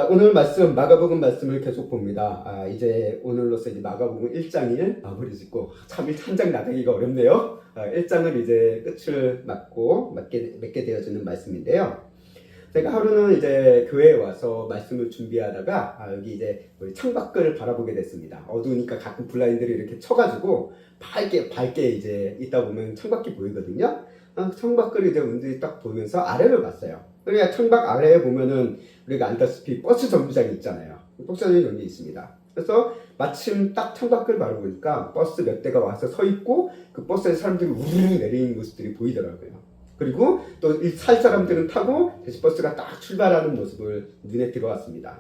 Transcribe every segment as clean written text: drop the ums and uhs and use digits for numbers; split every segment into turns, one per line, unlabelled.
오늘 말씀, 마가복음 말씀을 계속 봅니다. 이제 오늘로서 이제 마가복음 1장 1 마무리 짓고, 참 한 장 나가기가 어렵네요. 1장을 이제 끝을 맺게 되어지는 말씀인데요. 제가 하루는 이제 교회에 와서 말씀을 준비하다가, 여기 이제 우리 창밖을 바라보게 됐습니다. 어두우니까 가끔 블라인드를 이렇게 쳐가지고, 밝게 이제 있다 보면 창밖이 보이거든요. 창밖을 이제 운전히 딱 보면서 아래를 봤어요. 그러니까 창밖 아래에 보면은 우리가 알다시피 버스 정류장이 있잖아요. 버스 정류장이 있습니다. 그래서 마침 딱 창밖을 바라보니까 버스 몇 대가 와서 서 있고 그 버스에서 사람들이 우르르 내리는 모습들이 보이더라고요. 그리고 또 살 사람들은 타고 다시 버스가 딱 출발하는 모습을 눈에 들어왔습니다.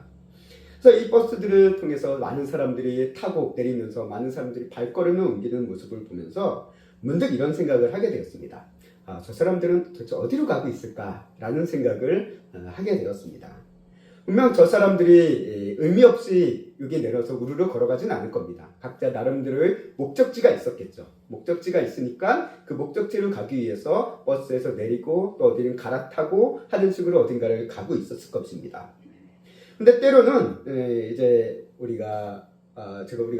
그래서 이 버스들을 통해서 많은 사람들이 타고 내리면서 많은 사람들이 발걸음을 옮기는 모습을 보면서 문득 이런 생각을 하게 되었습니다. 저 사람들은 도대체 어디로 가고 있을까라는 생각을 하게 되었습니다. 분명 저 사람들이 의미 없이 여기 내려서 우르르 걸어가진 않을 겁니다. 각자 나름대로의 목적지가 있었겠죠. 목적지가 있으니까 그 목적지를 가기 위해서 버스에서 내리고 또 어디는 갈아타고 하는 식으로 어딘가를 가고 있었을 것입니다. 근데 때로는 이제 우리가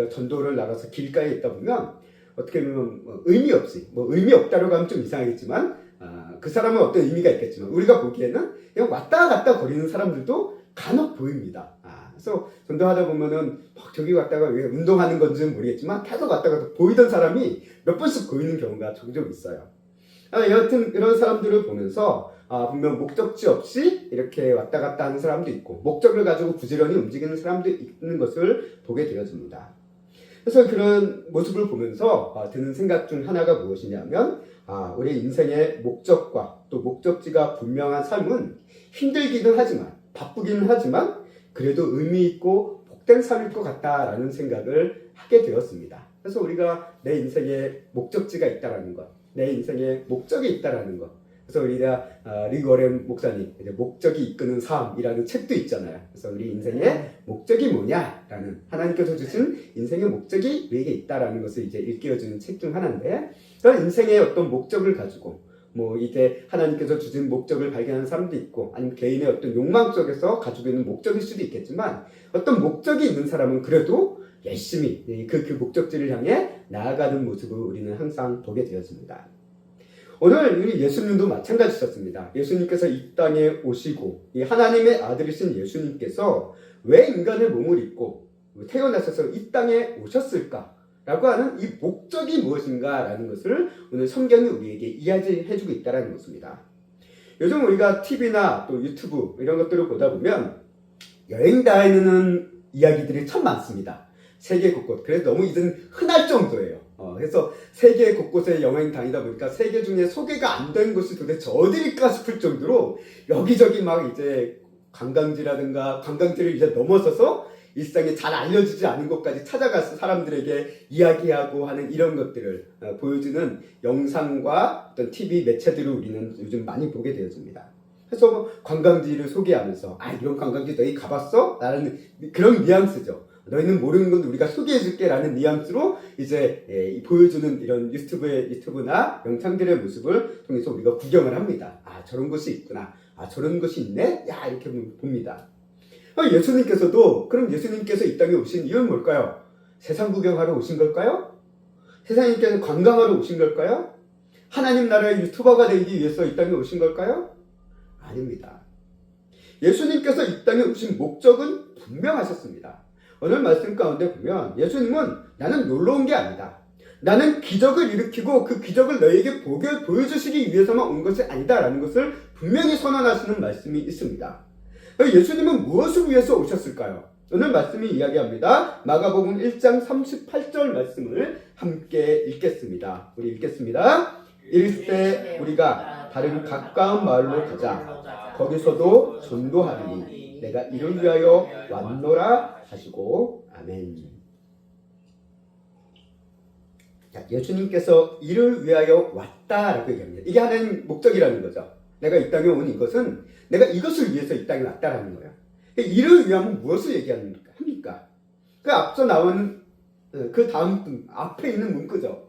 전도를 나가서 길가에 있다 보면 어떻게 보면 의미 없이, 의미 없다고 하면 좀 이상하겠지만, 그 사람은 어떤 의미가 있겠지만, 우리가 보기에는 그냥 왔다 갔다 거리는 사람들도 간혹 보입니다. 그래서 전도하다 보면은 막 저기 갔다가 왜 운동하는 건지는 모르겠지만, 계속 왔다 갔다 보이던 사람이 몇 번씩 보이는 경우가 종종 있어요. 여하튼 이런 사람들을 보면서, 분명 목적지 없이 이렇게 왔다 갔다 하는 사람도 있고, 목적을 가지고 부지런히 움직이는 사람도 있는 것을 보게 되어집니다. 그래서 그런 모습을 보면서 드는 생각 중 하나가 무엇이냐면 우리 인생의 목적과 또 목적지가 분명한 삶은 힘들기는 하지만 바쁘기는 하지만 그래도 의미 있고 복된 삶일 것 같다라는 생각을 하게 되었습니다. 그래서 우리가 내 인생에 목적지가 있다라는 것, 내 인생에 목적이 있다라는 것. 그래서 우리가 리그 워렌 목사님 목적이 이끄는 삶이라는 책도 있잖아요. 그래서 우리 인생의 목적이 뭐냐라는 하나님께서 주신 인생의 목적이 우리에게 있다라는 것을 이제 일깨워주는 책 중 하나인데, 그런 인생의 어떤 목적을 가지고 이제 하나님께서 주신 목적을 발견하는 사람도 있고 아니면 개인의 어떤 욕망 속에서 가지고 있는 목적일 수도 있겠지만 어떤 목적이 있는 사람은 그래도 열심히 그 목적지를 향해 나아가는 모습을 우리는 항상 보게 되었습니다. 오늘 우리 예수님도 마찬가지셨습니다. 예수님께서 이 땅에 오시고 이 하나님의 아들이신 예수님께서 왜 인간의 몸을 입고 태어나셔서 이 땅에 오셨을까? 라고 하는 이 목적이 무엇인가라는 것을 오늘 성경이 우리에게 이야기해주고 있다는 것입니다. 요즘 우리가 TV나 또 유튜브 이런 것들을 보다 보면 여행 다니는 이야기들이 참 많습니다. 세계 곳곳. 그래서 너무 이젠 흔할 정도예요. 그래서 세계 곳곳에 여행 다니다 보니까 세계 중에 소개가 안 된 곳이 도대체 어디일까 싶을 정도로 여기저기 막 이제 관광지라든가 관광지를 이제 넘어서서 일상에 잘 알려지지 않은 곳까지 찾아가서 사람들에게 이야기하고 하는 이런 것들을 보여주는 영상과 어떤 TV 매체들을 우리는 요즘 많이 보게 되어집니다. 그래서 관광지를 소개하면서 이런 관광지 너희 가봤어? 라는 그런 뉘앙스죠. 너희는 모르는 건 우리가 소개해줄게 라는 뉘앙스로 이제 보여주는 이런 유튜브나 영상들의 모습을 통해서 우리가 구경을 합니다. 저런 곳이 있구나. 저런 곳이 있네? 이렇게 봅니다. 그럼 예수님께서 이 땅에 오신 이유는 뭘까요? 세상 구경하러 오신 걸까요? 세상님께서 관광하러 오신 걸까요? 하나님 나라의 유튜버가 되기 위해서 이 땅에 오신 걸까요? 아닙니다. 예수님께서 이 땅에 오신 목적은 분명하셨습니다. 오늘 말씀 가운데 보면 예수님은 나는 놀러 온 게 아니다. 나는 기적을 일으키고 그 기적을 너에게 보여주시기 위해서만 온 것이 아니다라는 것을 분명히 선언하시는 말씀이 있습니다. 예수님은 무엇을 위해서 오셨을까요? 오늘 말씀이 이야기합니다. 마가복음 1장 38절 말씀을 함께 읽겠습니다. 우리 읽겠습니다. 이르시되 우리가 다른 가까운 마을로 가자. 거기서도 전도하리니 내가 이를 위하여 왔노라 하시고 아멘. 자, 예수님께서 이를 위하여 왔다라고 얘기합니다. 이게 하나님 목적이라는 거죠. 내가 이 땅에 온 이것은 내가 이것을 위해서 이 땅에 왔다라는 거예요. 이를 위하면 무엇을 얘기합니까? 그 앞서 나오는 그 다음 앞에 있는 문구죠.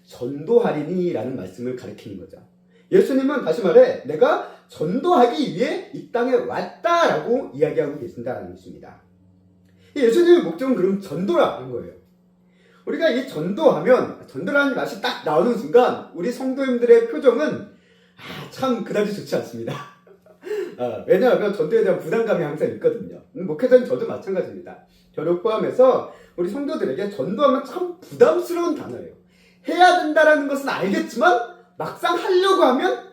전도하리니라는 말씀을 가리키는 거죠. 예수님은 다시 말해 내가 전도하기 위해 이 땅에 왔다라고 이야기하고 계신다는 것입니다. 예수님의 목적은 그럼 전도라는 거예요. 우리가 이 전도라는 맛이 딱 나오는 순간 우리 성도님들의 표정은 참 그다지 좋지 않습니다. 왜냐하면 전도에 대한 부담감이 항상 있거든요. 목회자는 저도 마찬가지입니다. 저를 포함해서 우리 성도들에게 전도하면 참 부담스러운 단어예요. 해야 된다라는 것은 알겠지만 막상 하려고 하면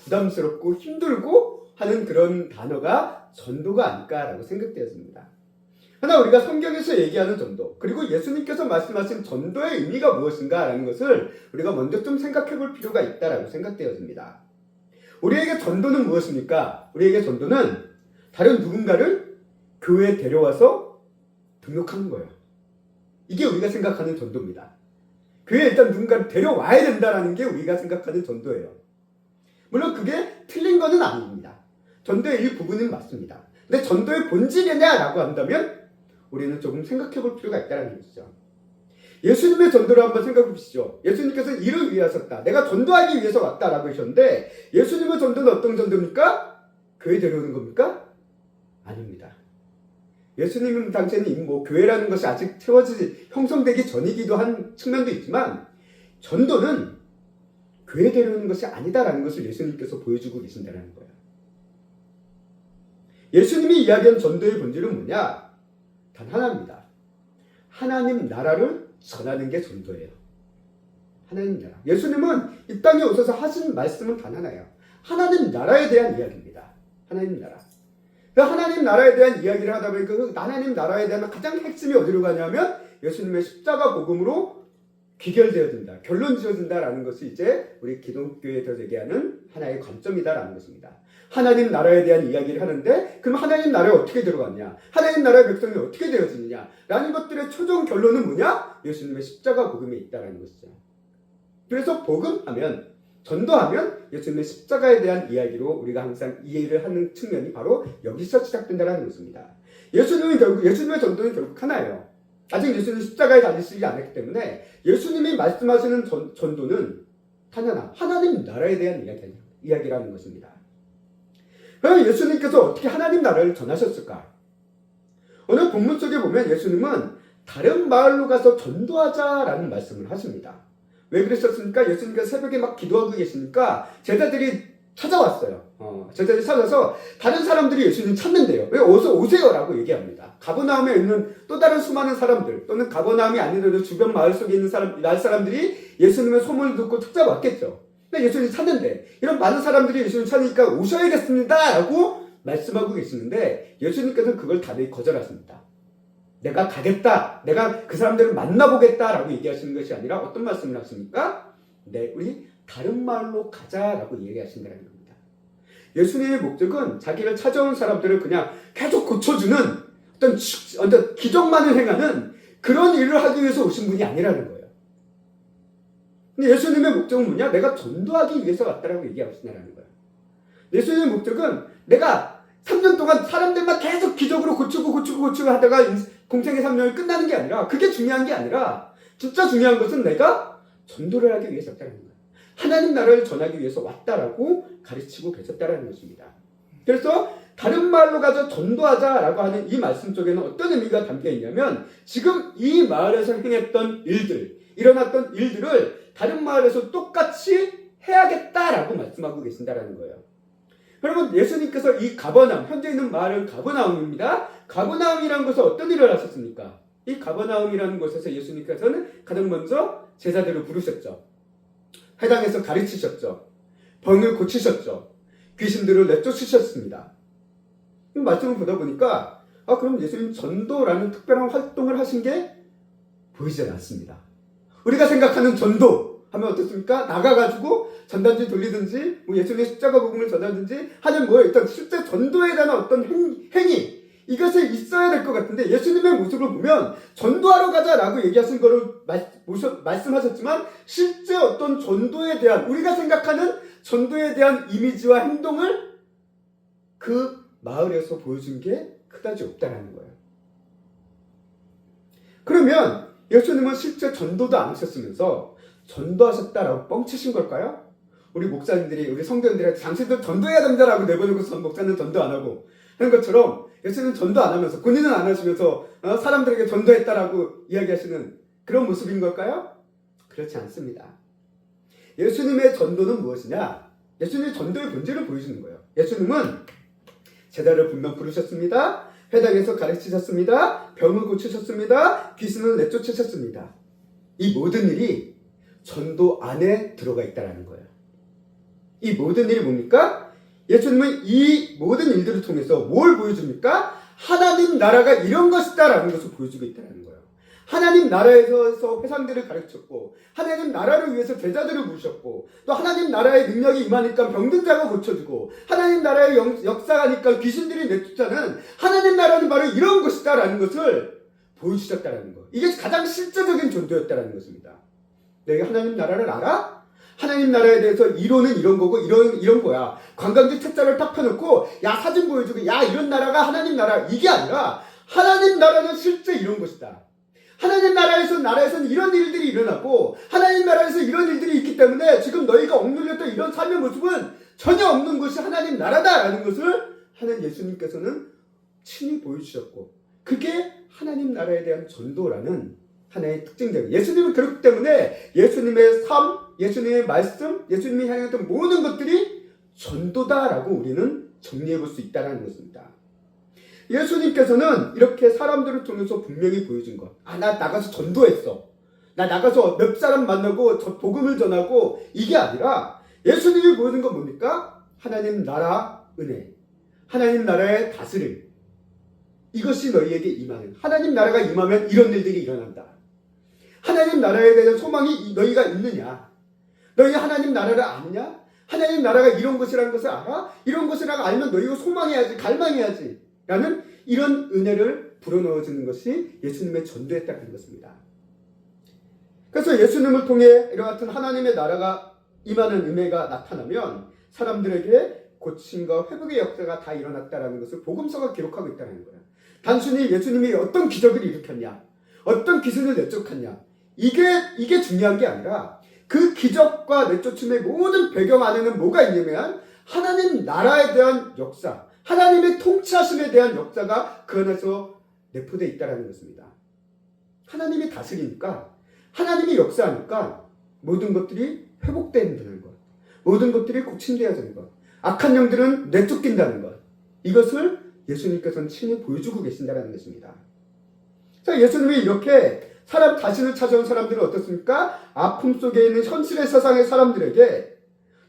부담스럽고 힘들고 하는 그런 단어가 전도가 아닐까라고 생각되었습니다. 하나 우리가 성경에서 얘기하는 전도, 그리고 예수님께서 말씀하신 전도의 의미가 무엇인가라는 것을 우리가 먼저 좀 생각해 볼 필요가 있다라고 생각되었습니다. 우리에게 전도는 무엇입니까? 우리에게 전도는 다른 누군가를 교회에 데려와서 등록하는 거예요. 이게 우리가 생각하는 전도입니다. 교회에 일단 누군가를 데려와야 된다는 게 우리가 생각하는 전도예요. 물론 그게 틀린 거는 아닙니다. 전도의 일부분은 맞습니다. 근데 전도의 본질이냐라고 한다면 우리는 조금 생각해 볼 필요가 있다는 것이죠. 예수님의 전도를 한번 생각해 보시죠. 예수님께서는 이를 위해 하셨다. 내가 전도하기 위해서 왔다라고 하셨는데 예수님의 전도는 어떤 전도입니까? 교회 데려오는 겁니까? 아닙니다. 예수님은 당시에는 교회라는 것이 아직 형성되기 전이기도 한 측면도 있지만 전도는 교회 데려오는 것이 아니다라는 것을 예수님께서 보여주고 계신다는 거예요. 예수님이 이야기한 전도의 본질은 뭐냐? 단 하나입니다. 하나님 나라를 전하는 게 전도예요. 하나님 나라. 예수님은 이 땅에 오셔서 하신 말씀은 단 하나예요. 하나님 나라에 대한 이야기입니다. 하나님 나라. 그 하나님 나라에 대한 이야기를 하다 보니까 그 하나님 나라에 대한 가장 핵심이 어디로 가냐면 예수님의 십자가 복음으로 귀결되어진다. 결론 지어진다라는 것이 이제 우리 기독교에서 얘기하는 하나의 관점이다라는 것입니다. 하나님 나라에 대한 이야기를 하는데 그럼 하나님 나라에 어떻게 들어갔냐? 하나님 나라의 백성이 어떻게 되어지느냐? 라는 것들의 최종 결론은 뭐냐? 예수님의 십자가 복음에 있다라는 것이죠. 그래서 복음하면 전도하면 예수님의 십자가에 대한 이야기로 우리가 항상 이해를 하는 측면이 바로 여기서 시작된다는 것입니다. 예수님의 전도는 결국 하나예요. 아직 예수님은 십자가에 달리시지 않았기 때문에 예수님이 말씀하시는 전도는 단 하나, 하나님 나라에 대한 이야기라는 것입니다. 그럼 예수님께서 어떻게 하나님 나라를 전하셨을까? 오늘 본문 속에 보면 예수님은 다른 마을로 가서 전도하자라는 말씀을 하십니다. 왜 그러셨습니까? 예수님께서 새벽에 막 기도하고 계시니까 제자들이 찾아왔어요. 제자들이 찾아서 다른 사람들이 예수님 찾는데요. 왜 어서 오세요라고 얘기합니다. 가버나움에 있는 또 다른 수많은 사람들 또는 가버나움이 아니더라도 주변 마을 속에 있는 사람들이 예수님의 소문을 듣고 찾아왔겠죠. 근데 예수님 찾는데 이런 많은 사람들이 예수님 찾으니까 오셔야겠습니다 라고 말씀하고 계시는데 예수님께서는 그걸 다들 거절하십니다. 내가 가겠다, 내가 그 사람들을 만나보겠다 라고 얘기하시는 것이 아니라 어떤 말씀을 하십니까? 네, 우리 다른 마을로 가자라고 얘기하신다는 겁니다. 예수님의 목적은 자기를 찾아온 사람들을 그냥 계속 고쳐주는 어떤 기적만을 행하는 그런 일을 하기 위해서 오신 분이 아니라는 거예요. 근데 예수님의 목적은 뭐냐? 내가 전도하기 위해서 왔다라고 얘기하신다는 거예요. 예수님의 목적은 내가 3년 동안 사람들만 계속 기적으로 고치고 하다가 공생의 3년이 끝나는 게 아니라 그게 중요한 게 아니라 진짜 중요한 것은 내가 전도를 하기 위해서 왔다는 거예요. 하나님 나라를 전하기 위해서 왔다라고 가르치고 계셨다는 것입니다. 그래서 다른 말로 가서 전도하자라고 하는 이 말씀 속에는 어떤 의미가 담겨 있냐면 지금 이 마을에서 행했던 일들, 일어났던 일들을 다른 마을에서 똑같이 해야겠다라고 말씀하고 계신다는 거예요. 여러분 예수님께서 이 가버나움, 현재 있는 마을은 가버나움입니다. 가버나움이라는 곳은 어떤 일을 하셨습니까? 이 가버나움이라는 곳에서 예수님께서는 가장 먼저 제자들을 부르셨죠. 회당에서 가르치셨죠. 병을 고치셨죠. 귀신들을 내쫓으셨습니다. 이 말씀을 보다 보니까 그럼 예수님 전도라는 특별한 활동을 하신 게 보이지 않습니다. 우리가 생각하는 전도 하면 어떻습니까? 나가가지고 전단지 돌리든지 예수님의 십자가 복음을 전하든지 하는 일단 실제 전도에 대한 어떤 행위 이것이 있어야 될 것 같은데 예수님의 모습을 보면 전도하러 가자라고 얘기하신 거를 말씀하셨지만 실제 어떤 전도에 대한 우리가 생각하는 전도에 대한 이미지와 행동을 그 마을에서 보여준 게 그다지 없다는 거예요. 그러면 예수님은 실제 전도도 안 하셨으면서 전도하셨다라고 뻥치신 걸까요? 우리 목사님들이 우리 성도님들한테 당신도 전도해야 된다라고 내보내고 목사는 전도 안 하고 하는 것처럼 예수님은 전도 안 하면서 본인은 안 하시면서 사람들에게 전도했다라고 이야기하시는 그런 모습인 걸까요? 그렇지 않습니다. 예수님의 전도는 무엇이냐? 예수님의 전도의 본질을 보여주는 거예요. 예수님은 제자를 분명 부르셨습니다. 회당에서 가르치셨습니다. 병을 고치셨습니다. 귀신을 내쫓으셨습니다. 이 모든 일이 전도 안에 들어가 있다는 거예요. 이 모든 일이 뭡니까? 예수님은 이 모든 일들을 통해서 뭘 보여줍니까? 하나님 나라가 이런 것이다라는 것을 보여주고 있다는 거예요. 하나님 나라에서 회상들을 가르쳤고 하나님 나라를 위해서 제자들을 부르셨고 또 하나님 나라의 능력이 임하니까 병든 자가 고쳐주고 하나님 나라의 역사가 하니까 귀신들이 내쫓자는 하나님 나라는 바로 이런 것이다라는 것을 보여주셨다는 거. 이게 가장 실제적인 전도였다는 것입니다. 내가 하나님 나라를 알아? 하나님 나라에 대해서 이론은 이런 거고 이런 거야. 관광지 책자를 딱 펴놓고 야 사진 보여주고 야 이런 나라가 하나님 나라 이게 아니라 하나님 나라는 실제 이런 것이다. 하나님 나라에서는 이런 일들이 일어나고 하나님 나라에서 이런 일들이 있기 때문에 지금 너희가 억눌렸던 이런 삶의 모습은 전혀 없는 것이 하나님 나라다라는 것을 하는 예수님께서는 친히 보여주셨고 그게 하나님 나라에 대한 전도라는 하나의 특징적이에요. 예수님은 그렇기 때문에 예수님의 삶, 예수님의 말씀, 예수님이 향했던 모든 것들이 전도다라고 우리는 정리해 볼 수 있다는 것입니다. 예수님께서는 이렇게 사람들을 통해서 분명히 보여준 것. 나 나가서 전도했어. 나 나가서 몇 사람 만나고 복음을 전하고 이게 아니라 예수님이 보여준 건 뭡니까? 하나님 나라 은혜. 하나님 나라의 다스림. 이것이 너희에게 임하는. 하나님 나라가 임하면 이런 일들이 일어난다. 하나님 나라에 대한 소망이 너희가 있느냐? 너희 하나님 나라를 아느냐? 하나님 나라가 이런 것이라는 것을 알아? 이런 것이라고 알면 너희가 소망해야지, 갈망해야지. 라는 이런 은혜를 불어넣어주는 것이 예수님의 전도였다는 것입니다. 그래서 예수님을 통해 이와 같은 하나님의 나라가 임하는 은혜가 나타나면 사람들에게 고침과 회복의 역사가 다 일어났다는 것을 복음서가 기록하고 있다는 거예요. 단순히 예수님이 어떤 기적을 일으켰냐, 어떤 기술을 내쫓았냐, 이게 중요한 게 아니라 그 기적과 내쫓음의 모든 배경 안에는 뭐가 있냐면 하나님 나라에 대한 역사, 하나님의 통치하심에 대한 역사가 그 안에서 내포되어 있다는 것입니다. 하나님이 다스리니까, 하나님이 역사하니까 모든 것들이 회복된다는 것, 모든 것들이 고침되어지는 것, 악한 영들은 내쫓긴다는 것, 이것을 예수님께서는 친히 보여주고 계신다는 것입니다. 자, 예수님이 이렇게 자신을 찾아온 사람들은 어떻습니까? 아픔 속에 있는 현실의 세상의 사람들에게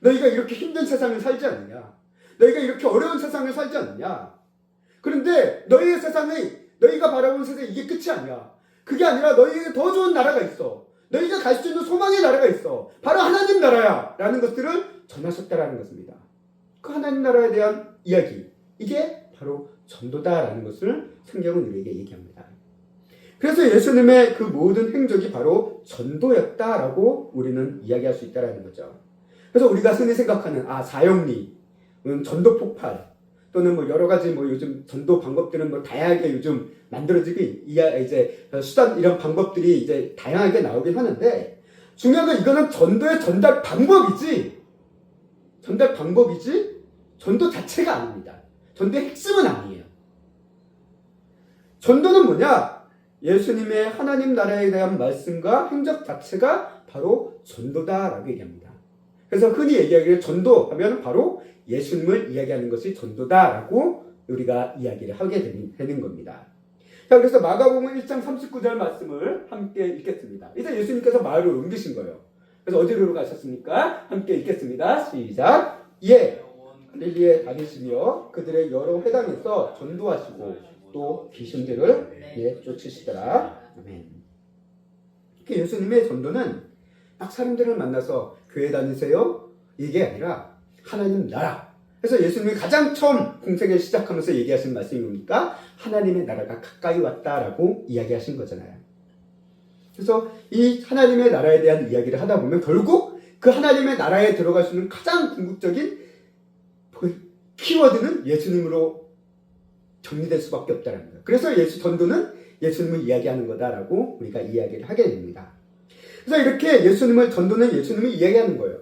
너희가 이렇게 힘든 세상을 살지 않느냐? 너희가 이렇게 어려운 세상을 살지 않느냐? 그런데 너희의 세상이 너희가 바라보는 세상이 이게 끝이 아니야. 그게 아니라 너희에게 더 좋은 나라가 있어. 너희가 갈 수 있는 소망의 나라가 있어. 바로 하나님 나라야. 라는 것들을 전하셨다라는 것입니다. 그 하나님 나라에 대한 이야기. 이게 바로 전도다라는 것을 성경은 우리에게 얘기합니다. 그래서 예수님의 그 모든 행적이 바로 전도였다라고 우리는 이야기할 수 있다는 거죠. 그래서 우리가 흔히 생각하는 사형리, 전도 폭발 또는 여러 가지 요즘 전도 방법들은 다양하게 요즘 만들어지고 이제 수단 이런 방법들이 이제 다양하게 나오긴 하는데 중요한 건 이거는 전도의 전달 방법이지 전도 자체가 아닙니다. 전도의 핵심은 아니에요. 전도는 뭐냐? 예수님의 하나님 나라에 대한 말씀과 행적 자체가 바로 전도다라고 얘기합니다. 그래서 흔히 얘기하기를 전도하면 바로 예수님을 이야기하는 것이 전도다라고 우리가 이야기를 하게 되는 겁니다. 자, 그래서 마가복음 1장 39절 말씀을 함께 읽겠습니다. 이제 예수님께서 마을을 옮기신 거예요. 그래서 어디로 가셨습니까? 함께 읽겠습니다. 시작. 갈릴리에 다니시며 그들의 여러 회당에서 전도하시고 또 귀신들을 쫓으시더라. 아멘. 예수님의 전도는 딱 사람들을 만나서 교회 다니세요? 이게 아니라 하나님 나라. 그래서 예수님이 가장 처음 공생을 시작하면서 얘기하신 말씀이 뭡니까? 하나님의 나라가 가까이 왔다라고 이야기하신 거잖아요. 그래서 이 하나님의 나라에 대한 이야기를 하다 보면 결국 그 하나님의 나라에 들어갈 수 있는 가장 궁극적인 키워드는 예수님으로 정리될 수밖에 없다는 거예요. 그래서 전도는 예수님을 이야기하는 거다라고 우리가 이야기를 하게 됩니다. 그래서 이렇게 전도는 예수님을 이야기하는 거예요.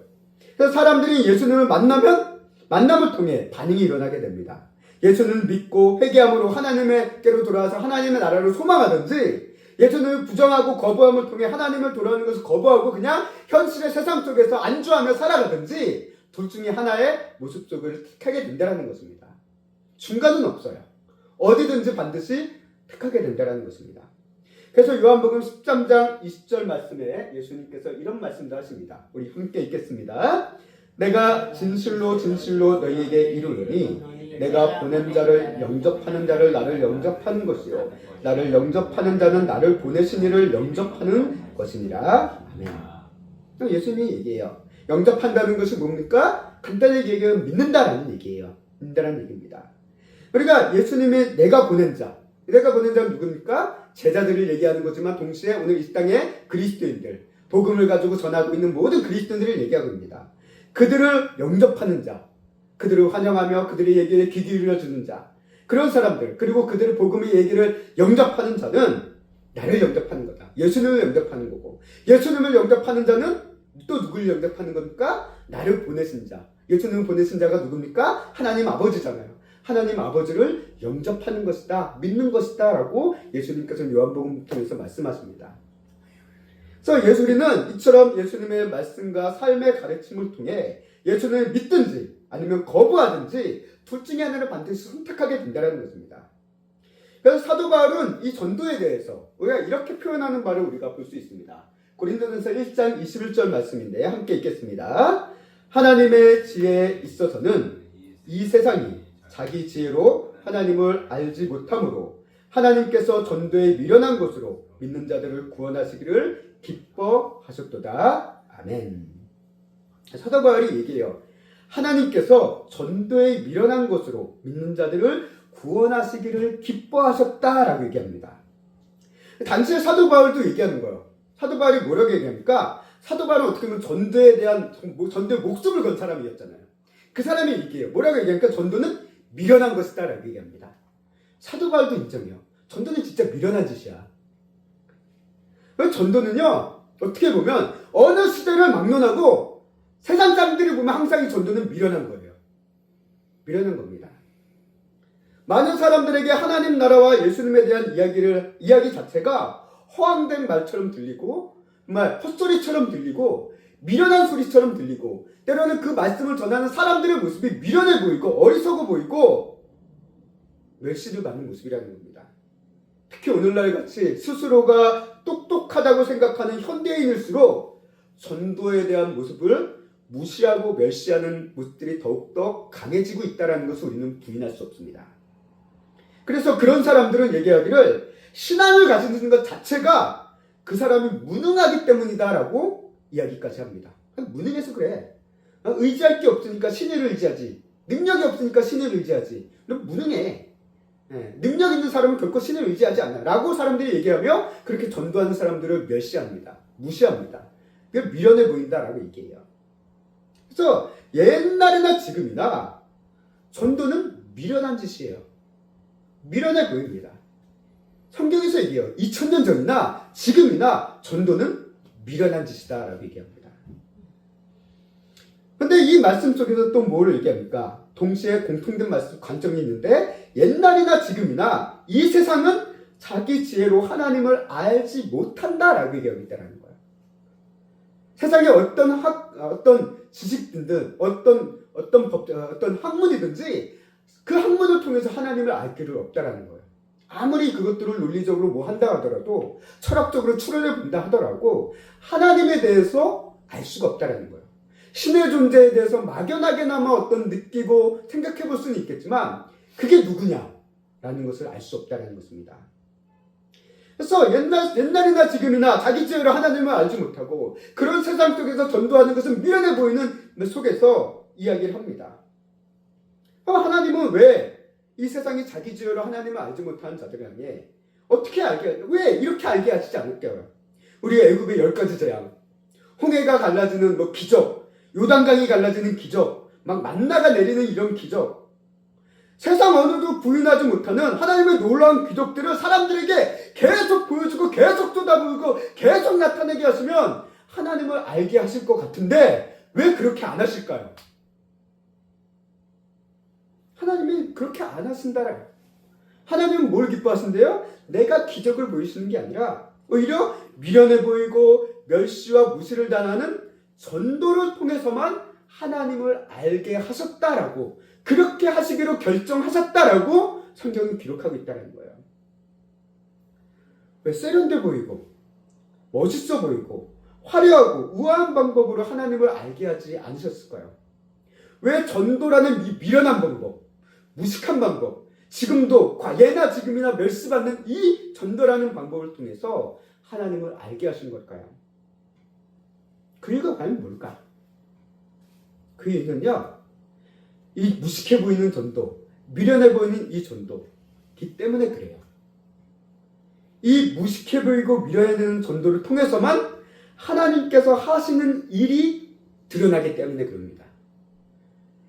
그래서 사람들이 예수님을 만남을 통해 반응이 일어나게 됩니다. 예수님을 믿고 회개함으로 하나님께로 돌아와서 하나님의 나라를 소망하든지, 예수님을 부정하고 거부함을 통해 하나님을 돌아오는 것을 거부하고 그냥 현실의 세상 속에서 안주하며 살아가든지, 둘 중에 하나의 모습 속을 택하게 된다는 것입니다. 중간은 없어요. 어디든지 반드시 택하게 된다는 것입니다. 그래서 요한복음 13장 20절 말씀에 예수님께서 이런 말씀도 하십니다. 우리 함께 읽겠습니다. 내가 진실로 진실로 너희에게 이르노니 내가 보낸 자를 영접하는 자를 나를 영접하는 것이요 나를 영접하는 자는 나를 보내신 이를 영접하는 것이니라. 아멘. 예수님이 얘기해요. 영접한다는 것이 뭡니까? 간단히 얘기하면 믿는다라는 얘기예요. 믿는다라는 얘기입니다. 그러니까 예수님이 내가 보낸 자는 누굽니까? 제자들을 얘기하는 거지만 동시에 오늘 이 땅에 그리스도인들, 복음을 가지고 전하고 있는 모든 그리스도인들을 얘기하고 있습니다. 그들을 영접하는 자, 그들을 환영하며 그들의 얘기에 귀 기울여주는 자, 그런 사람들, 그리고 그들의 복음의 얘기를 영접하는 자는 나를 영접하는 거다. 예수님을 영접하는 거고, 예수님을 영접하는 자는 또 누굴 영접하는 겁니까? 나를 보내신 자. 예수님을 보내신 자가 누굽니까? 하나님 아버지잖아요. 하나님 아버지를 영접하는 것이다, 믿는 것이다 라고 예수님께서 요한복음 통해서 말씀하십니다. 그래서 예수님은 이처럼 예수님의 말씀과 삶의 가르침을 통해 예수님을 믿든지 아니면 거부하든지 둘 중에 하나를 반드시 선택하게 된다는 것입니다. 그래서 사도 바울은 이 전도에 대해서 우리가 이렇게 표현하는 바를 우리가 볼 수 있습니다. 고린도전서 1장 21절 말씀인데 함께 읽겠습니다. 하나님의 지혜에 있어서는 이 세상이 자기 지혜로 하나님을 알지 못하므로 하나님께서 전도에 미련한 것으로 믿는 자들을 구원하시기를 기뻐하셨도다. 아멘. 사도 바울이 얘기해요. 하나님께서 전도에 미련한 것으로 믿는 자들을 구원하시기를 기뻐하셨다라고 얘기합니다. 당시에 사도 바울도 얘기하는 거예요. 사도 바울이 뭐라고 얘기합니까? 사도 바울은 어떻게 보면 전도에 목숨을 건 사람이었잖아요. 그 사람이 얘기해요. 뭐라고 얘기하니까 전도는 미련한 것이다 라고 얘기합니다. 사도 바울도 인정해요. 전도는 진짜 미련한 짓이야. 전도는요, 어떻게 보면 어느 시대를 막론하고 세상 사람들이 보면 항상 이 전도는 미련한 거예요. 미련한 겁니다. 많은 사람들에게 하나님 나라와 예수님에 대한 이야기 자체가 허황된 말처럼 들리고, 정말 헛소리처럼 들리고, 미련한 소리처럼 들리고, 때로는 그 말씀을 전하는 사람들의 모습이 미련해 보이고 어리석어 보이고 멸시를 받는 모습이라는 겁니다. 특히 오늘날 같이 스스로가 똑똑하다고 생각하는 현대인일수록 전도에 대한 모습을 무시하고 멸시하는 모습들이 더욱더 강해지고 있다는 것을 우리는 부인할 수 없습니다. 그래서 그런 사람들은 얘기하기를 신앙을 가지는 것 자체가 그 사람이 무능하기 때문이다라고 이야기까지 합니다. 무능해서 그래. 의지할 게 없으니까 신의를 의지하지. 능력이 없으니까 신의를 의지하지. 너 무능해. 능력 있는 사람은 결코 신을 의지하지 않아 라고 사람들이 얘기하며 그렇게 전도하는 사람들을 멸시합니다. 무시합니다. 그게 미련해 보인다라고 얘기해요. 그래서 옛날이나 지금이나 전도는 미련한 짓이에요. 미련해 보입니다. 성경에서 얘기해요. 2000년 전이나 지금이나 전도는 미련한 짓이다 라고 얘기합니다. 근데 이 말씀 속에서 또 뭘 얘기합니까? 동시에 공통된 말씀, 관점이 있는데 옛날이나 지금이나 이 세상은 자기 지혜로 하나님을 알지 못한다라고 얘기하고 있다는 거예요. 세상에 어떤 지식이든 어떤 학문이든지 그 학문을 통해서 하나님을 알 길은 없다라는 거예요. 아무리 그것들을 논리적으로 뭐 한다 하더라도 철학적으로 추론해 본다 하더라도 하나님에 대해서 알 수가 없다라는 거예요. 신의 존재에 대해서 막연하게나마 어떤 느끼고 생각해 볼 수는 있겠지만 그게 누구냐라는 것을 알 수 없다는 것입니다. 그래서 옛날이나 지금이나 자기 지혜로 하나님을 알지 못하고 그런 세상 속에서 전도하는 것은 미련해 보이는 속에서 이야기를 합니다. 하나님은 왜 이 세상이 자기 지혜로 하나님을 알지 못하는 자들에게 왜 이렇게 알게 하시지 않을까요? 우리 애굽의 10가지 재앙, 홍해가 갈라지는 기적, 요단강이 갈라지는 기적, 막 만나가 내리는 이런 기적, 세상 어느도 부인하지 못하는 하나님의 놀라운 기적들을 사람들에게 계속 보여주고 계속 쏟아부고 계속 나타내게 하시면 하나님을 알게 하실 것 같은데 왜 그렇게 안 하실까요? 하나님이 그렇게 안 하신다라요. 하나님은 뭘 기뻐하신대요? 내가 기적을 보이시는 게 아니라 오히려 미련해 보이고 멸시와 무시를 당하는 전도를 통해서만 하나님을 알게 하셨다라고, 그렇게 하시기로 결정하셨다라고 성경이 기록하고 있다는 거예요. 왜 세련돼 보이고 멋있어 보이고 화려하고 우아한 방법으로 하나님을 알게 하지 않으셨을까요? 왜 전도라는 이 미련한 방법, 무식한 방법, 지금도 예나 지금이나 멸시받는 이 전도라는 방법을 통해서 하나님을 알게 하신 걸까요? 그 이유가 과연 뭘까? 그 이유는요, 이 무식해 보이는 전도, 미련해 보이는 이 전도이기 때문에 그래요. 이 무식해 보이고 미련해지는 전도를 통해서만 하나님께서 하시는 일이 드러나기 때문에 그럽니다.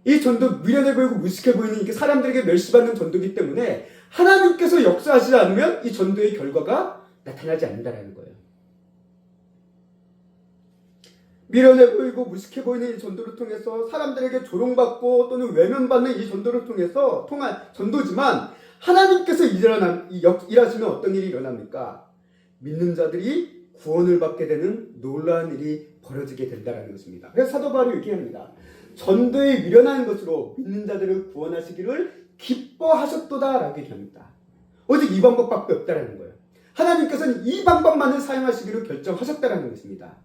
이 전도, 미련해 보이고 무식해 보이는 이게 사람들에게 멸시받는 전도이기 때문에 하나님께서 역사하시지 않으면 이 전도의 결과가 나타나지 않는다는 거예요. 미련해 보이고 무식해 보이는 이 전도를 통해서 사람들에게 조롱받고 또는 외면받는 이 전도를 통해서 통한 전도지만, 하나님께서 일하시면 어떤 일이 일어납니까? 믿는 자들이 구원을 받게 되는 놀라운 일이 벌어지게 된다는 것입니다. 그래서 사도 바울이 얘기합니다. 전도에 미련한 것으로 믿는 자들을 구원하시기를 기뻐하셨도다라고 얘기합니다. 오직 이 방법밖에 없다라는 거예요. 하나님께서는 이 방법만을 사용하시기로 결정하셨다라는 것입니다.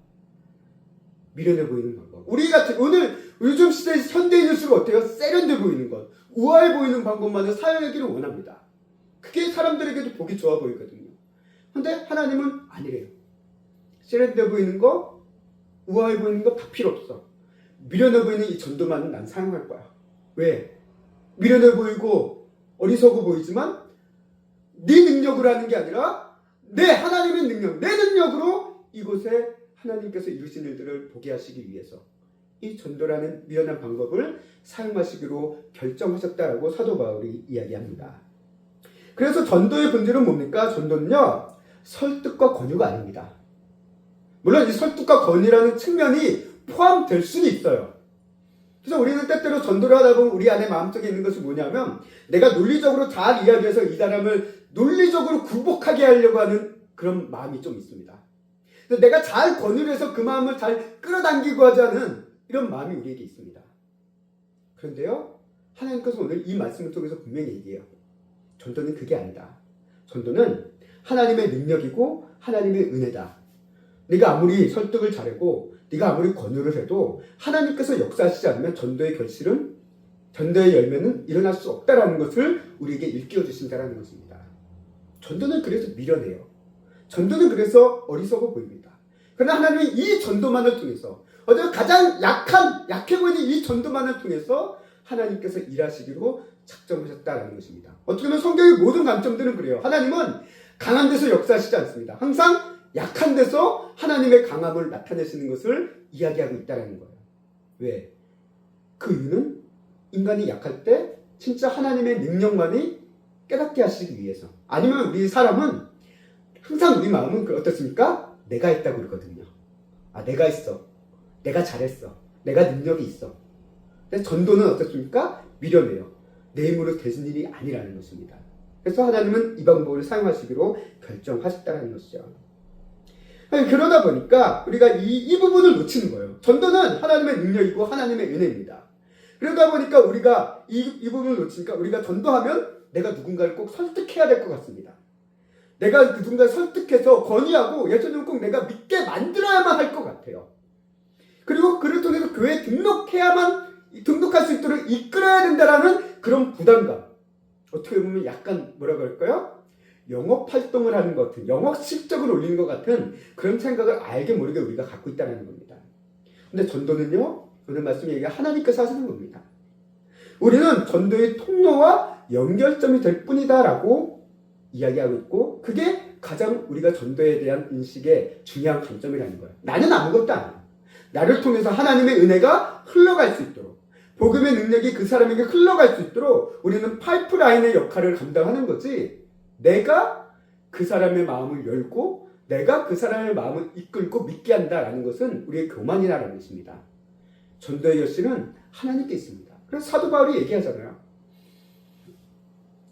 미련해 보이는 방법. 우리 같은 오늘 요즘 시대 현대인일수록 어때요? 세련돼 보이는 것, 우아해 보이는 방법만을 사용하기를 원합니다. 그게 사람들에게도 보기 좋아 보이거든요. 근데 하나님은 아니래요. 세련돼 보이는 거, 우아해 보이는 거 다 필요 없어. 미련해 보이는 이 전도만은 난 사용할 거야. 왜? 미련해 보이고 어리석어 보이지만 네 능력으로 하는 게 아니라 내 하나님의 능력, 내 능력으로 이곳에 하나님께서 이루신 일들을 보게 하시기 위해서 이 전도라는 미련한 방법을 사용하시기로 결정하셨다라고 사도 바울이 이야기합니다. 그래서 전도의 본질은 뭡니까? 전도는요, 설득과 권유가 아닙니다. 물론 이 설득과 권유라는 측면이 포함될 수는 있어요. 그래서 우리는 때때로 전도를 하다 보면 우리 안에 마음속에 있는 것이 뭐냐면, 내가 논리적으로 잘 이야기해서 이 사람을 논리적으로 굴복하게 하려고 하는 그런 마음이 좀 있습니다. 내가 잘 권유를 해서 그 마음을 잘 끌어당기고 하자는 이런 마음이 우리에게 있습니다. 그런데요, 하나님께서 오늘 이 말씀을 통해서 분명히 얘기해요. 전도는 그게 아니다. 전도는 하나님의 능력이고 하나님의 은혜다. 네가 아무리 설득을 잘하고 네가 아무리 권유를 해도 하나님께서 역사하시지 않으면 전도의 결실은, 전도의 열매는 일어날 수 없다라는 것을 우리에게 일깨워 주신다라는 것입니다. 전도는 그래서 미련해요. 전도는 그래서 어리석어 보입니다. 그러나 하나님이 이 전도만을 통해서, 어제 가장 약해 보이는 이 전도만을 통해서 하나님께서 일하시기로 작정하셨다는 것입니다. 어떻게 보면 성경의 모든 관점들은 그래요. 하나님은 강한 데서 역사하시지 않습니다. 항상 약한 데서 하나님의 강함을 나타내시는 것을 이야기하고 있다는 거예요. 왜? 그 이유는 인간이 약할 때 진짜 하나님의 능력만이 깨닫게 하시기 위해서. 아니면 우리 사람은 항상 우리 마음은 어떻습니까? 내가 있다고 그러거든요. 아, 내가 있어. 내가 잘했어. 내가 능력이 있어. 근데 전도는 어떻습니까? 미련해요. 내 힘으로 되신 일이 아니라는 것입니다. 그래서 하나님은 이 방법을 사용하시기로 결정하셨다는 것이죠. 그러다 보니까 우리가 이 부분을 놓치는 거예요. 전도는 하나님의 능력이고 하나님의 은혜입니다. 그러다 보니까 우리가 이 부분을 놓치니까 우리가 전도하면 내가 누군가를 꼭 설득해야 될 것 같습니다. 내가 누군가를 설득해서 권유하고 예수님을 꼭 내가 믿게 만들어야만 할 것 같아요. 그리고 그를 통해서 교회에 등록할 수 있도록 이끌어야 된다라는 그런 부담감. 어떻게 보면 약간 뭐라고 할까요? 영업 활동을 하는 것 같은, 영업 실적을 올리는 것 같은 그런 생각을 알게 모르게 우리가 갖고 있다는 겁니다. 근데 전도는요, 오늘 말씀 얘기가 하나님께서 하시는 겁니다. 우리는 전도의 통로와 연결점이 될 뿐이다라고 이야기하고 있고, 그게 가장 우리가 전도에 대한 인식의 중요한 관점이라는 거예요. 나는 아무것도 아니야. 나를 통해서 하나님의 은혜가 흘러갈 수 있도록, 복음의 능력이 그 사람에게 흘러갈 수 있도록 우리는 파이프라인의 역할을 감당하는 거지, 내가 그 사람의 마음을 열고 내가 그 사람의 마음을 이끌고 믿게 한다라는 것은 우리의 교만이라는 것입니다. 전도의 결실은 하나님께 있습니다. 그래서 사도 바울이 얘기하잖아요.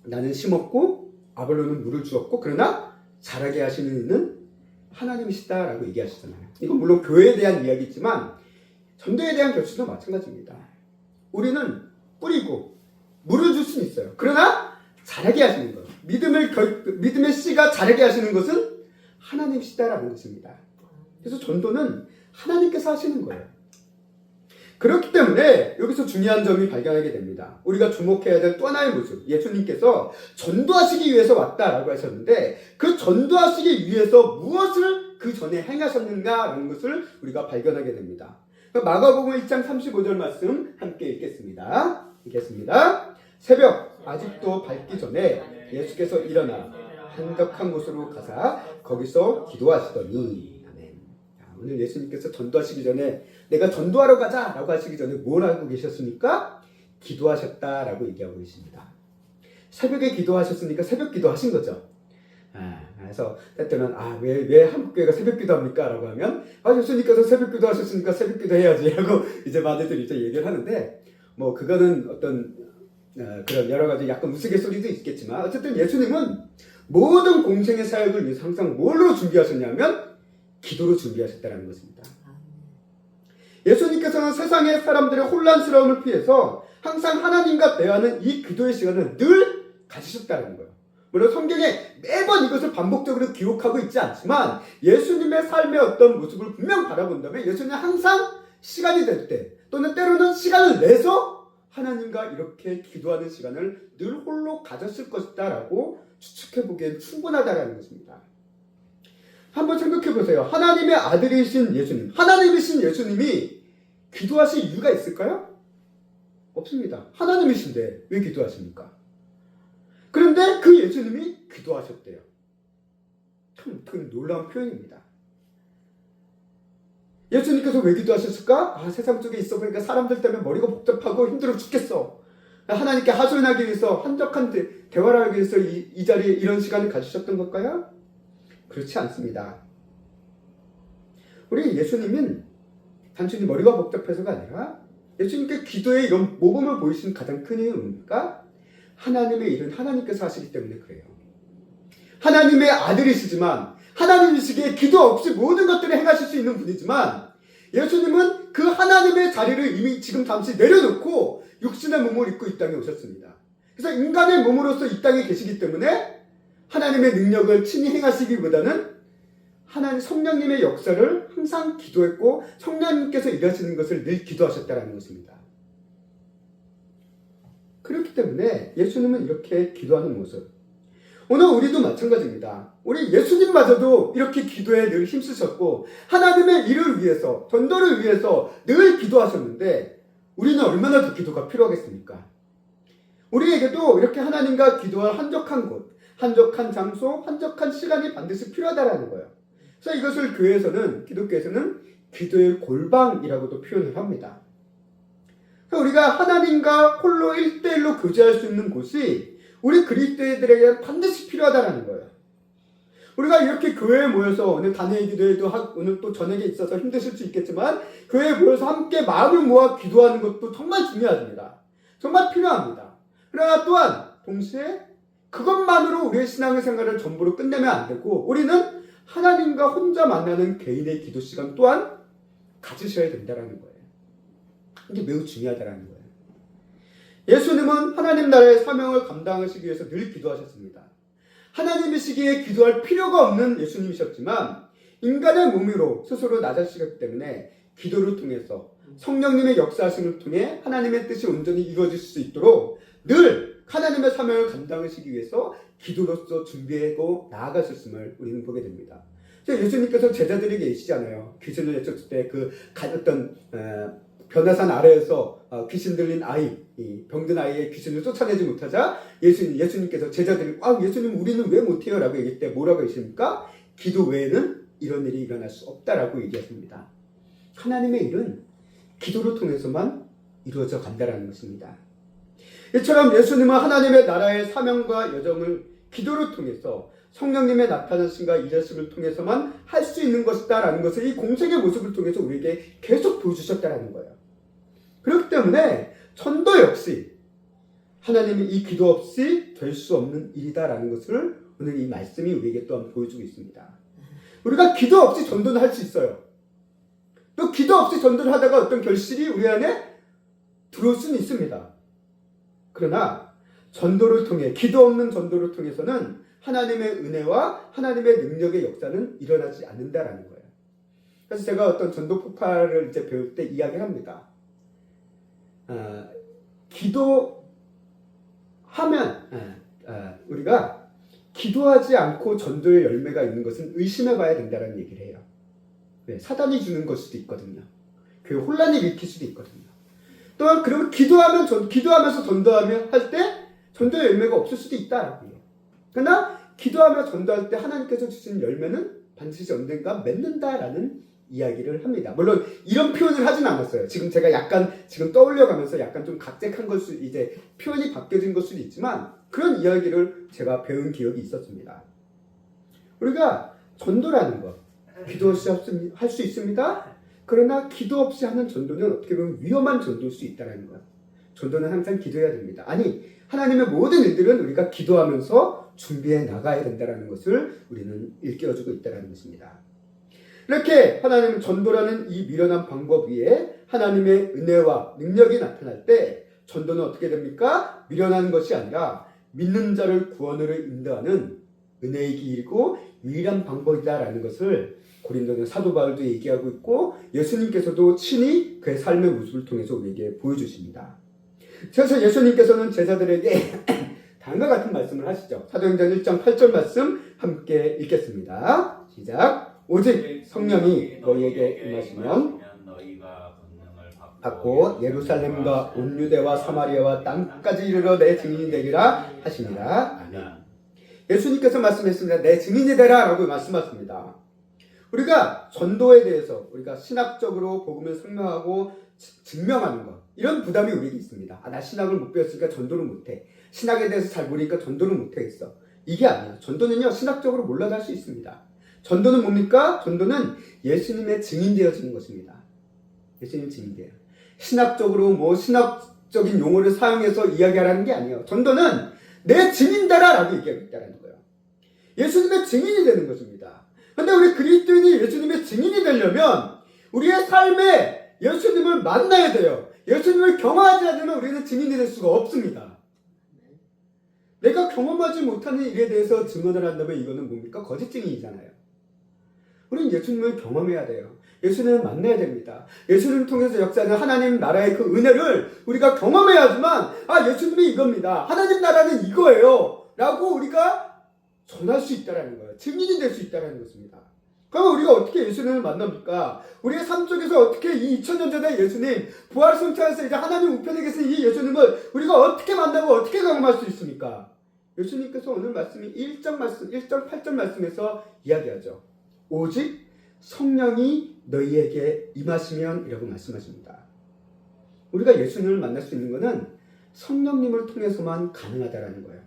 나는 심었고 아볼로는 물을 주었고 그러나 자라게 하시는 이는 하나님이시다라고 얘기하시잖아요. 이건 물론 교회에 대한 이야기지만 전도에 대한 결실도 마찬가지입니다. 우리는 뿌리고 물을 줄 수는 있어요. 그러나 자라게 하시는 것, 믿음의 씨가 자라게 하시는 것은 하나님이시다라는 것입니다. 그래서 전도는 하나님께서 하시는 거예요. 그렇기 때문에 여기서 중요한 점이 발견하게 됩니다. 우리가 주목해야 될 또 하나의 모습, 예수님께서 전도하시기 위해서 왔다라고 하셨는데 그 전도하시기 위해서 무엇을 그 전에 행하셨는가라는 것을 우리가 발견하게 됩니다. 마가복음 1장 35절 말씀 함께 읽겠습니다. 새벽 아직도 밝기 전에 예수께서 일어나 한적한 곳으로 가사 거기서 기도하시더니. 아멘. 오늘 예수님께서 전도하시기 전에 내가 전도하러 가자 라고 하시기 전에 뭘 하고 계셨습니까? 기도하셨다라고 얘기하고 계십니다. 새벽에 기도하셨으니까 새벽 기도하신 거죠. 그래서 때때는 왜 한국교회가 새벽 기도합니까? 라고 하면 예수님께서 새벽 기도하셨으니까 새벽 기도해야지 하고 이제 많이들 이제 얘기를 하는데 뭐 그거는 어떤 그런 여러 가지 약간 우스갯소리도 있겠지만 어쨌든 예수님은 모든 공생의 사역을 위해서 항상 뭘로 준비하셨냐면 기도로 준비하셨다는 것입니다. 예수님께서는 세상의 사람들의 혼란스러움을 피해서 항상 하나님과 대화하는 이 기도의 시간을 늘 가지셨다는 거예요. 물론 성경에 매번 이것을 반복적으로 기록하고 있지 않지만 예수님의 삶의 어떤 모습을 분명 바라본다면 예수님은 항상 시간이 될 때 또는 때로는 시간을 내서 하나님과 이렇게 기도하는 시간을 늘 홀로 가졌을 것이다 라고 추측해보기엔 충분하다는 것입니다. 한번 생각해보세요. 하나님의 아들이신 예수님, 하나님이신 예수님이 기도하실 이유가 있을까요? 없습니다. 하나님이신데 왜 기도하십니까? 그런데 그 예수님이 기도하셨대요. 참 놀라운 표현입니다. 예수님께서 왜 기도하셨을까? 세상 쪽에 있어 보니까 사람들 때문에 머리가 복잡하고 힘들어 죽겠어. 하나님께 하소연하기 위해서 한적한 대화를 하기 위해서 이 자리에 이런 시간을 가지셨던 걸까요? 그렇지 않습니다. 우리 예수님은 단순히 머리가 복잡해서가 아니라 예수님께 기도에 이런 모범을 보이신 가장 큰 이유는 뭡니까? 하나님의 일은 하나님께서 하시기 때문에 그래요. 하나님의 아들이시지만 하나님이시기에 기도 없이 모든 것들을 행하실 수 있는 분이지만 예수님은 그 하나님의 자리를 이미 지금 잠시 내려놓고 육신의 몸을 입고 이 땅에 오셨습니다. 그래서 인간의 몸으로서 이 땅에 계시기 때문에 하나님의 능력을 친히 행하시기보다는 하나님 성령님의 역사를 항상 기도했고 성령님께서 일하시는 것을 늘 기도하셨다는 것입니다. 그렇기 때문에 예수님은 이렇게 기도하는 모습, 오늘 우리도 마찬가지입니다. 우리 예수님마저도 이렇게 기도에 늘 힘쓰셨고 하나님의 일을 위해서 전도를 위해서 늘 기도하셨는데 우리는 얼마나 더 기도가 필요하겠습니까? 우리에게도 이렇게 하나님과 기도할 한적한 곳, 한적한 장소, 한적한 시간이 반드시 필요하다는 거예요. 그래서 이것을 교회에서는, 기독교에서는 기도의 골방이라고도 표현을 합니다. 그래서 우리가 하나님과 홀로 1대1로 교제할 수 있는 곳이 우리 그리스도인들에게 반드시 필요하다는 거예요. 우리가 이렇게 교회에 모여서 오늘 단회의 기도회도 오늘 또 저녁에 있어서 힘드실 수 있겠지만 교회에 모여서 함께 마음을 모아 기도하는 것도 정말 중요합니다. 정말 필요합니다. 그러나 또한 동시에 그것만으로 우리의 신앙의 생활을 전부로 끝내면 안 되고 우리는 하나님과 혼자 만나는 개인의 기도 시간 또한 가지셔야 된다는 거예요. 이게 매우 중요하다는 거예요. 예수님은 하나님 나라의 사명을 감당하시기 위해서 늘 기도하셨습니다. 하나님이시기에 기도할 필요가 없는 예수님이셨지만 인간의 몸으로 스스로 낮아지셨기 때문에 기도를 통해서 성령님의 역사하심을 통해 하나님의 뜻이 온전히 이루어질 수 있도록 늘 하나님의 사명을 감당하시기 위해서 기도로서 준비하고 나아가셨음을 우리는 보게 됩니다. 예수님께서 제자들이 계시잖아요. 귀신을 내쫓을 때 그 어떤 변화산 아래에서 귀신 들린 아이, 병든 아이의 귀신을 쫓아내지 못하자 예수님께서 제자들이 예수님 우리는 왜 못해요? 라고 얘기할 때 뭐라고 하십니까? 기도 외에는 이런 일이 일어날 수 없다라고 얘기했습니다. 하나님의 일은 기도를 통해서만 이루어져 간다라는 것입니다. 이처럼 예수님은 하나님의 나라의 사명과 여정을 기도를 통해서 성령님의 나타나심과 일하심을 통해서만 할 수 있는 것이다라는 것을 이 공생의 모습을 통해서 우리에게 계속 보여주셨다라는 거예요. 그렇기 때문에 전도 역시 하나님이 이 기도 없이 될 수 없는 일이다라는 것을 오늘 이 말씀이 우리에게 또한 보여주고 있습니다. 우리가 기도 없이 전도는 할 수 있어요. 또 기도 없이 전도를 하다가 어떤 결실이 우리 안에 들어올 수는 있습니다. 그러나 전도를 통해, 기도 없는 전도를 통해서는 하나님의 은혜와 하나님의 능력의 역사는 일어나지 않는다라는 거예요. 그래서 제가 어떤 전도 폭발을 이제 배울 때 이야기합니다. 기도하면 우리가 기도하지 않고 전도의 열매가 있는 것은 의심해 봐야 된다는 얘기를 해요. 네, 사단이 주는 걸 수도 있거든요. 그 혼란을 일으킬 수도 있거든요. 또한 그리고 기도하면서 전도하면 할 때 전도의 열매가 없을 수도 있다라고 해요. 그러나 기도하며 전도할 때 하나님께서 주신 열매는 반드시 언젠가 맺는다라는 이야기를 합니다. 물론 이런 표현을 하진 않았어요. 지금 제가 약간 떠올려가면서 약간 좀 각색한 걸 이제 표현이 바뀌어진 걸 수도 있지만 그런 이야기를 제가 배운 기억이 있었습니다. 우리가 전도라는 것, 기도 없이 할 수 있습니다. 그러나 기도 없이 하는 전도는 어떻게 보면 위험한 전도일 수 있다는 것. 전도는 항상 기도해야 됩니다. 아니, 하나님의 모든 일들은 우리가 기도하면서 준비해 나가야 된다는 것을 우리는 일깨워주고 있다는 것입니다. 이렇게 하나님은 전도라는 이 미련한 방법 위에 하나님의 은혜와 능력이 나타날 때 전도는 어떻게 됩니까? 미련한 것이 아니라 믿는 자를 구원으로 인도하는 은혜의 길이고 유일한 방법이다라는 것을 고린도는 사도 바울도 얘기하고 있고 예수님께서도 친히 그의 삶의 모습을 통해서 우리에게 보여주십니다. 그래서 예수님께서는 제자들에게 다음과 같은 말씀을 하시죠. 사도행전 1장 8절 말씀 함께 읽겠습니다. 시작. 오직 성령이 너희에게 임하시면 받고 예루살렘과 온 유대와 사마리아와 땅까지 이르러 내 증인이 되리라 하시니라. 아멘. 예수님께서 말씀했습니다. 내 증인이 되라 라고 말씀하십니다. 우리가 전도에 대해서 우리가 신학적으로 복음을 설명하고 증명하는 것, 이런 부담이 우리에게 있습니다. 나 신학을 못 배웠으니까 전도를 못해. 신학에 대해서 잘 모르니까 전도를 못하겠어. 이게 아니에요. 전도는요, 신학적으로 몰라도 할 수 있습니다. 전도는 뭡니까? 전도는 예수님의 증인되어지는 것입니다. 예수님 증인돼요. 신학적으로 신학적인 용어를 사용해서 이야기하라는 게 아니에요. 전도는 내 증인되라 라고 얘기하고 있다는 거예요. 예수님의 증인이 되는 것입니다. 그런데 우리 그리스도인이 예수님의 증인이 되려면 우리의 삶에 예수님을 만나야 돼요. 예수님을 경험하지 않으면 우리는 증인이 될 수가 없습니다. 내가 경험하지 못하는 일에 대해서 증언을 한다면 이거는 뭡니까? 거짓 증인이잖아요. 우리는 예수님을 경험해야 돼요. 예수님을 만나야 됩니다. 예수님을 통해서 역사하는 하나님 나라의 그 은혜를 우리가 경험해야지만 예수님이 이겁니다. 하나님 나라는 이거예요. 라고 우리가 전할 수 있다는 거예요. 증인이 될 수 있다는 것입니다. 그러면 우리가 어떻게 예수님을 만납니까? 우리의 삶 속에서 어떻게 이 2000년 전의 예수님, 부활 승천해서 이제 하나님 우편에 계신 이 예수님을 우리가 어떻게 만나고 어떻게 경험할 수 있습니까? 예수님께서 오늘 말씀이 1장 8절 말씀에서 이야기하죠. 오직 성령이 너희에게 임하시면 이라고 말씀하십니다. 우리가 예수님을 만날 수 있는 것은 성령님을 통해서만 가능하다라는 거예요.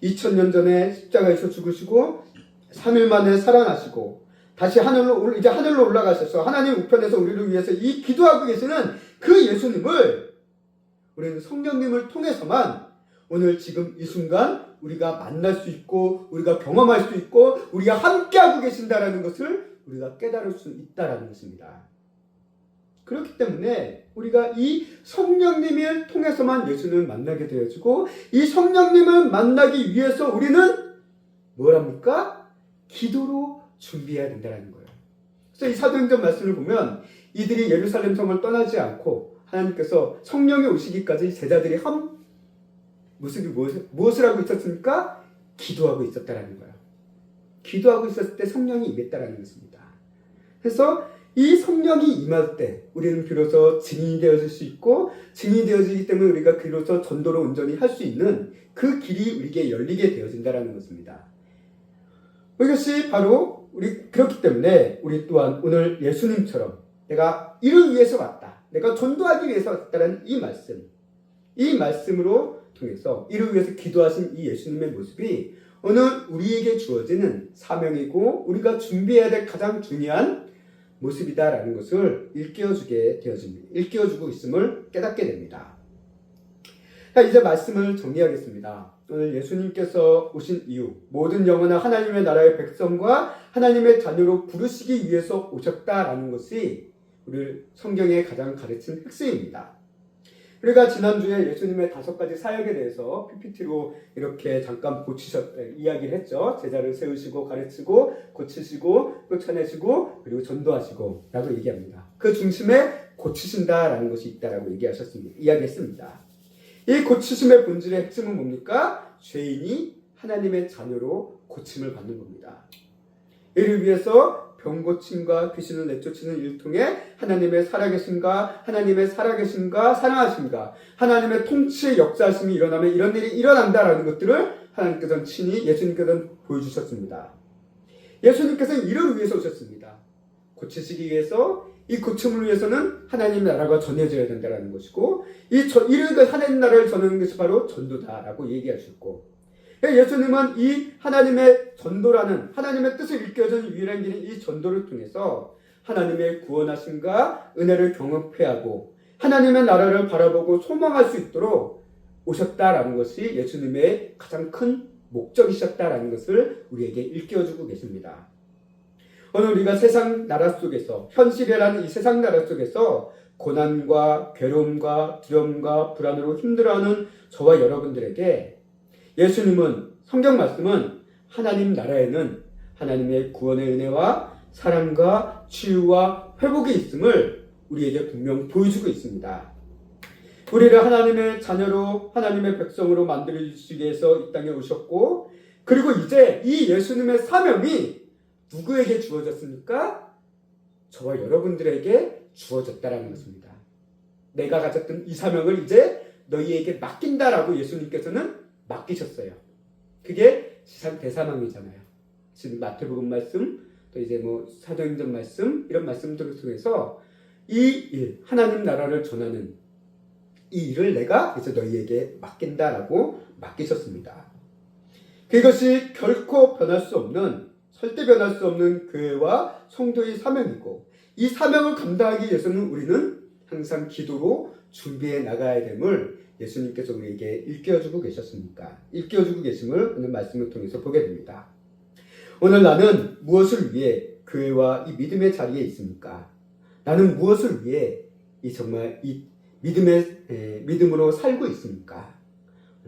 2000년 전에 십자가에서 죽으시고 3일 만에 살아나시고 다시 하늘로 올라가셔서 하나님 우편에서 우리를 위해서 이 기도하고 계시는 그 예수님을 우리는 성령님을 통해서만 오늘 지금 이 순간 우리가 만날 수 있고 우리가 경험할 수 있고 우리가 함께하고 계신다라는 것을 우리가 깨달을 수 있다라는 것입니다. 그렇기 때문에 우리가 이 성령님을 통해서만 예수님을 만나게 되어지고 이 성령님을 만나기 위해서 우리는 뭘 합니까? 기도로 준비해야 된다는 거예요. 그래서 이 사도행전 말씀을 보면 이들이 예루살렘 성을 떠나지 않고 하나님께서 성령이 오시기까지 제자들이 무엇을 하고 있었습니까? 기도하고 있었다라는 거예요. 기도하고 있었을 때 성령이 임했다라는 것입니다. 그래서 이 성령이 임할 때 우리는 비로소 증인이 되어질 수 있고 증인이 되어지기 때문에 우리가 비로소 전도로 온전히 할 수 있는 그 길이 우리에게 열리게 되어진다라는 것입니다. 이것이 바로 그렇기 때문에 우리 또한 오늘 예수님처럼 내가 이를 위해서 왔다. 내가 전도하기 위해서 왔다는 이 말씀으로 통해서 이를 위해서 기도하신 이 예수님의 모습이 오늘 우리에게 주어지는 사명이고 우리가 준비해야 될 가장 중요한 모습이다라는 것을 일깨워주고 있음을 깨닫게 됩니다. 자, 이제 말씀을 정리하겠습니다. 오늘 예수님께서 오신 이유, 모든 영혼은 하나님의 나라의 백성과 하나님의 자녀로 부르시기 위해서 오셨다라는 것이 우리 성경에 가장 가르친 핵심입니다. 우리가 지난주에 예수님의 5가지 사역에 대해서 PPT로 이렇게 잠깐 이야기를 했죠. 제자를 세우시고 가르치고 고치시고 쫓아내시고 그리고 전도하시고 라고 얘기합니다. 그 중심에 고치신다라는 것이 있다라고 이야기했습니다. 이 고치심의 본질의 핵심은 뭡니까? 죄인이 하나님의 자녀로 고침을 받는 겁니다. 이를 위해서 병고침과 귀신을 내쫓는 일을 통해 하나님의 살아계심과 사랑하심과 하나님의 통치의 역사하심이 일어나면 이런 일이 일어난다라는 것들을 하나님께서는 친히 예수님께서는 보여주셨습니다. 예수님께서는 이를 위해서 오셨습니다. 고치시기 위해서, 이 고침을 위해서는 하나님의 나라가 전해져야 된다는 것이고, 이를 하나님 나라를 전하는 것이 바로 전도다라고 얘기하셨고, 예수님은 이 하나님의 전도라는 하나님의 뜻을 일깨워주는 유일한 길인 이 전도를 통해서 하나님의 구원하심과 은혜를 경험해야 하고 하나님의 나라를 바라보고 소망할 수 있도록 오셨다라는 것이 예수님의 가장 큰 목적이셨다라는 것을 우리에게 일깨워주고 계십니다. 오늘 우리가 세상 나라 속에서, 현실이라는 이 세상 나라 속에서 고난과 괴로움과 두려움과 불안으로 힘들어하는 저와 여러분들에게 예수님은, 성경 말씀은 하나님 나라에는 하나님의 구원의 은혜와 사랑과 치유와 회복이 있음을 우리에게 분명 보여주고 있습니다. 우리를 하나님의 자녀로, 하나님의 백성으로 만들어주시기 위해서 이 땅에 오셨고, 그리고 이제 이 예수님의 사명이 누구에게 주어졌습니까? 저와 여러분들에게 주어졌다라는 것입니다. 내가 가졌던 이 사명을 이제 너희에게 맡긴다라고 예수님께서는 맡기셨어요. 그게 지상 대사망이잖아요. 지금 마태복음 말씀, 또 이제 사도행전 말씀, 이런 말씀들을 통해서 이 일, 하나님 나라를 전하는 이 일을 내가 이제 너희에게 맡긴다라고 맡기셨습니다. 그것이 결코 변할 수 없는, 절대 변할 수 없는 교회와 성도의 사명이고, 이 사명을 감당하기 위해서는 우리는 항상 기도로 준비해 나가야 됨을 예수님께서 우리에게 일깨워주고 계심을 오늘 말씀을 통해서 보게 됩니다. 오늘 나는 무엇을 위해 교회와 이 믿음의 자리에 있습니까? 나는 무엇을 위해 정말 이 믿음으로 살고 있습니까?